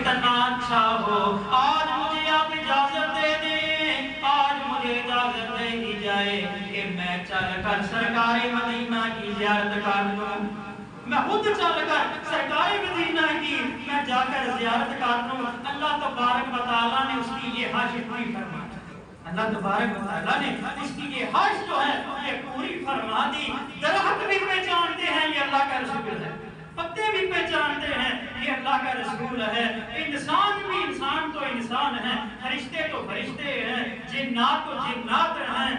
کتنا اچھا ہو. آج مجھے آپ اجازت دے دیں, آج مجھے اجازت دے دی جائے کہ میں چل کر سرکار مدینہ کی زیارت کر لوں. میں خود چل کر سرکار مدینہ کی میں جا کر زیارت کر لوں. اللہ تبارک و تعالیٰ نے اس کی یہ خواہش پوری فرما دی. اللہ تبارک و تعالیٰ نے اس کی یہ خواہش جو ہے یہ پوری فرما دی. درخت بھی پہچانتے ہیں یہ اللہ کا رسول ہے, پتے بھی پہچانتے ہیں یہ اللہ کا رسول ہے, انسان بھی, انسان تو انسان ہے, فرشتے تو فرشتے ہیں, جنات تو جنات ہیں,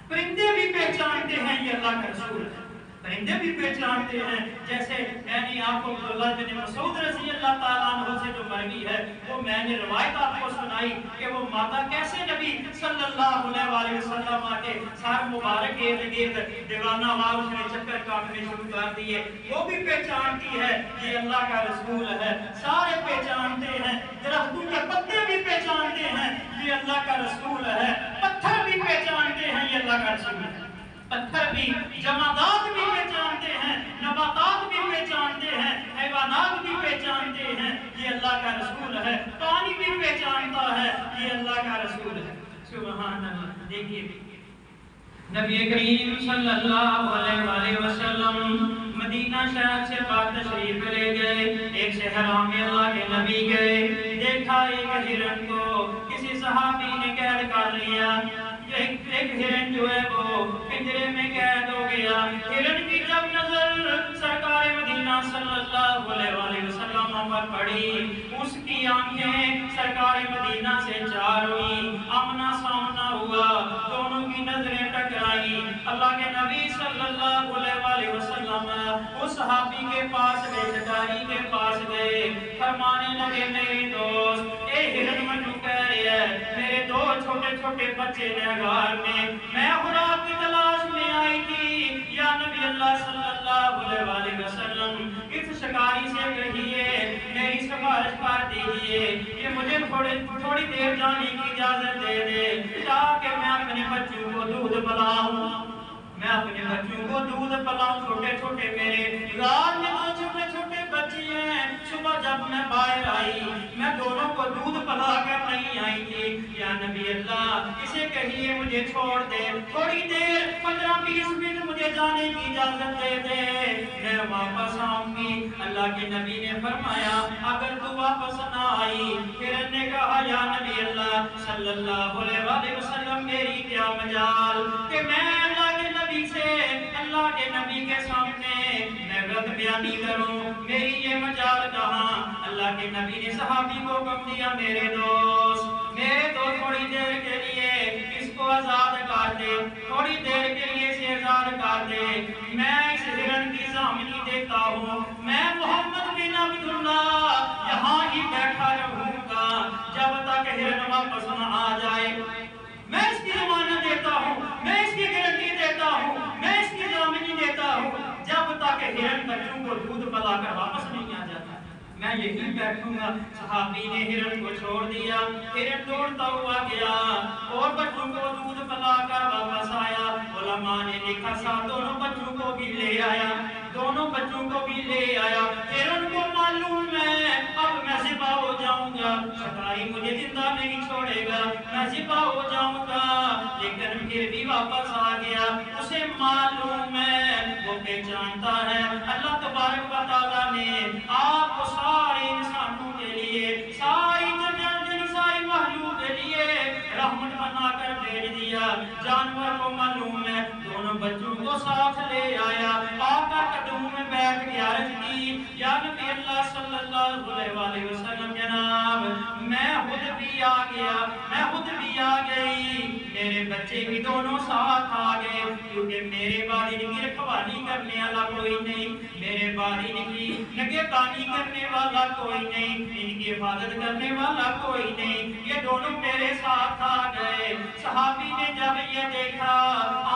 پرندے بھی پہچانتے ہیں یہ اللہ کا رسول ہے, پرندے بھی پہچانتے ہیں. جیسے میں نے آپ کو عبداللہ بن مسعود رضی اللہ تعالیٰ عنہ سے جو مرگی ہے وہ میں نے روایت آپ کو سنائی کہ وہ ماتا کیسے نبی صلی اللہ علیہ وسلم کے سر مبارک ارد گرد دیوانہ وار اس نے چکر کاٹنے شروع کر دیے. وہ بھی پہچانتی ہے یہ اللہ کا رسول ہے, سارے پہچانتے ہیں. درختوں کے پتے بھی پہچانتے ہیں یہ اللہ کا رسول ہے, پتھر بھی پہچانتے ہیں یہ اللہ کا رسول ہے, پتھر بھی, جمادات بھی پہچانتے ہیں, نباتات بھی پہچانتے ہیں, حیوانات بھی پہچانتے ہیں یہ اللہ کا رسول ہے, پانی بھی پہچانتا ہے یہ اللہ کا رسول ہے. سبحان اللہ. دیکھیے نبی کریم صلی اللہ علیہ وسلم مدینہ شہر سے پاک تشریف لے گئے. ایک صحرا میں اللہ کے نبی گئے, دیکھا ایک ہرن کو کسی صحابی نے قید کر لیا. ایک ہرن جو ہے وہ پنجرے میں قید ہو گیا. ہرن کی جب نظر سرکار مدینہ صلی اللہ علیہ وسلم پر پڑی, اس کی آنکھیں سرکار مدینہ سے چار ہوئی, آمنا سامنا ہوا, دونوں کی نظریں ٹکرائی. اللہ کے نبی صلی اللہ علیہ وسلم اس صحابی کے پاس گئے, شکاری کے پاس گئے, فرمانے لگے میرے دوست اے ہرن مجھو کہہ رہے ہیں میرے دو چھوٹے چھوٹے بچے نہگار میں خوراک کی تلاش میں آئی تھی. یا نبی اللہ صلی اللہ علیہ وسلم اس شکاری سے کہیے میری سفارش کر دیجیے کہ مجھے تھوڑی دیر جانے کی اجازت دے دے تاکہ میں اپنے بچوں کو دودھ پلاؤں. میں اپنے بچوں کو دودھ پلاؤں. چھوٹے چھوٹے میرے غار میں دو چھوٹے چھوٹے بچے ہیں. صبح جب میں باہر آئی میں دونوں کو دودھ پلا کر نہیں آئی تھی. یا نبی اللہ اسے کہیے مجھے چھوڑ دے, تھوڑی دیر 15-20 منٹ مجھے جانے کی اجازت دے دے, میں واپس آؤں گی. اللہ کے نبی نے فرمایا اگر تو واپس نہ آئی. پھر نے کہا یا نبی اللہ صلی اللہ علیہ وسلم میری کیا مجال کہ میں اللہ کے نبی سے, اللہ کے نبی کے سامنے میں غلط بیانی کروں, میری یہ مجال کہاں. اللہ کے نبی نے صحابی کو حکم دیا میرے دوست تھوڑی دیر کے لیے اس کو آزاد کر دے, تھوڑی دیر کے لیے اسے آزاد کر دے. میں اس ہرن کی ضامنی دیتا ہوں, میں محمد بن عبداللہ یہاں ہی بیٹھا رہوں گا جب تک ہرن واپس نہ آ جائے. میں اس کی ضمانت دیتا ہوں, میں اس کی گارنٹی دیتا ہوں, میں اس کی ضامنی دیتا ہوں جب تک ہرن بچوں کو دودھ پلا کر واپس نہیں آ جاتا میں یہی بیٹھوں گا. صحابی نے ہرن کو چھوڑ دیا, ہرن دوڑتا ہوا گیا اور بچوں کو دودھ پلا کر واپس آیا. علماء نے لکھا سا دونوں بچوں کو بھی لے آیا, دونوں بچوں کو بھی لے آیا. ہرن کو معلوم ہے اب میں ذبح ہو جاؤں گا, شکاری مجھے زندہ نہیں چھوڑے گا, میں ذبح ہو جاؤں گا. لیکن پھر بھی واپس آ گیا. اسے معلوم ہے, وہ پہچانتا ہے اللہ تبارک و تعالیٰ نے آپ کو سارے انسانوں کے لیے, ساری ساری مخلوق کے لیے رحمت بنا کر بھیج دیا. جانور کو معلوم ہے, دونوں بچوں کو ساتھ لے آیا, آقا قدموں میں بیٹھ کے عرض کی یا نبی اللہ صلی اللہ علیہ وسلم جناب میں خود بھی آ گیا, میں خود بھی آ گئی, میرے بچے بھی دونوں ساتھ آ گئے کیونکہ میرے بعد ان کی رکھوالی کرنے والا کوئی نہیں, میرے بعد ان کی نگہبانی کرنے والا کوئی نہیں, ان کی حفاظت کرنے والا کوئی نہیں, یہ دونوں میرے ساتھ آ گئے. صحابی نے جب یہ دیکھا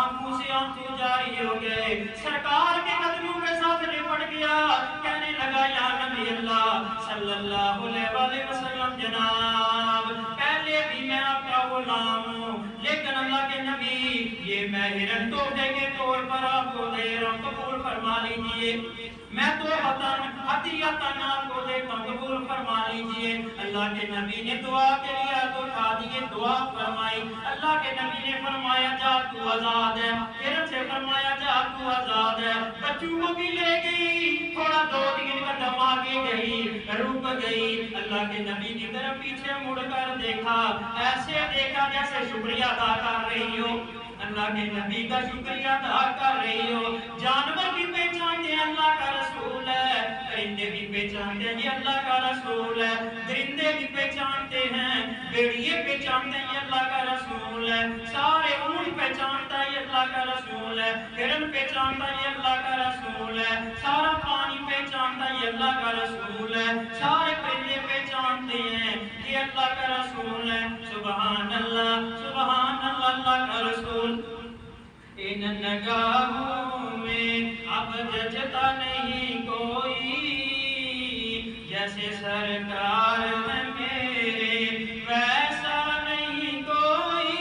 آنکھوں سے آنسو جاری ہو گئے, سرکار کے قدموں کے ساتھ لپٹ گیا, کہنے لگا یا نبی اللہ صلی اللہ علیہ وسلم جناب پہلے بھی میں آپ کا غلام ہوں, لیکن اللہ کے نبی یہ میں ہرن تحفے کے طور پر آپ کو دے رہا ہوں, قبول فرما لیجئے. میں تو ہدیتاً آپ کو دیتا ہوں، قبول فرما لیجئے۔ اللہ کے نبی نے دعا کے لیے ہاتھ اٹھا دیے، دعا فرمائی۔ اللہ کے نبی نے فرمایا جا تو آزاد ہے، پھر سے فرمایا جا تو آزاد ہے۔ بچوں کو بھی لے گئی، تھوڑا 2-3 قدم آگے گئی، رک گئی۔ اللہ کے نبی کی طرف پیچھے مڑ کر دیکھا، ایسے دیکھا جیسے شکریہ ادا کر رہی ہو، اللہ کے نبی کا شکریہ ادا کر رہی ہو۔ جانور بھی پہچانتے ہیں اللہ کا رسول ہے، پرندے بھی پہچانتے ہیں یہ اللہ کا رسول ہے، درندے بھی پہچانتے ہیں، بھیڑیے پہچانتے ہیں یہ اللہ کا رسول ہے، سارے اونٹ پہچانتا ہے یہ اللہ کا رسول ہے، ہرن پہچانتا ہے یہ اللہ کا رسول ہے، سارا پانی پہچانتا ہے یہ اللہ کا رسول ہے، سارے پرندے پہچانتے ہیں یہ اللہ کا رسول ہے۔ سبحان اللہ سبحان اللہ، اللہ کا رسول۔ ان نگاہوں میں اب جچتا نہیں کوئی، جیسے سرکار ہے میرے ویسا نہیں کوئی۔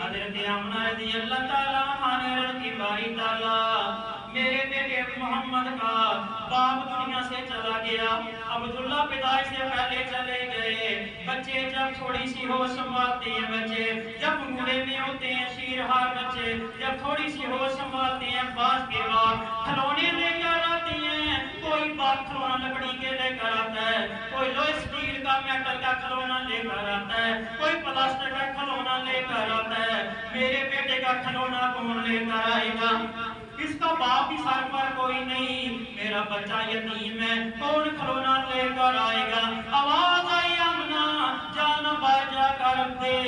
حضرت آمنہ رضی اللہ تعالیٰ عنہ کی باری تعالیٰ، میرے بیٹے محمد کا باپ دنیا سے چلا گیا، عبداللہ پیدائش سے پہلے چلے گئے۔ بچے جب تھوڑی سی ہوش سنبھالتے ہیں، بچے جب انگوڑے میں ہوتے ہیں، شیرہار بچے جب تھوڑی سی ہوش سنبھالتے ہیں، بعض کے بعد کھلونے لے کر آتے ہیں۔ کوئی باپ کھلونا لکڑی کے لے کر آتا ہے، کوئی لوہے اسٹیل کا میٹل کا کھلونا لے کر آتا ہے، کوئی پلاسٹک کا کھلونا لے کر آتا ہے۔ میرے بیٹے کا کھلونا کون لے کر آئے گا؟ اس کا باپ بھی سر پر کوئی نہیں، میرا بچہ یتیم ہے، کون کھلونا لے کر آئے گا؟ آواز آئی آمنہ جانا باہر جا کر دے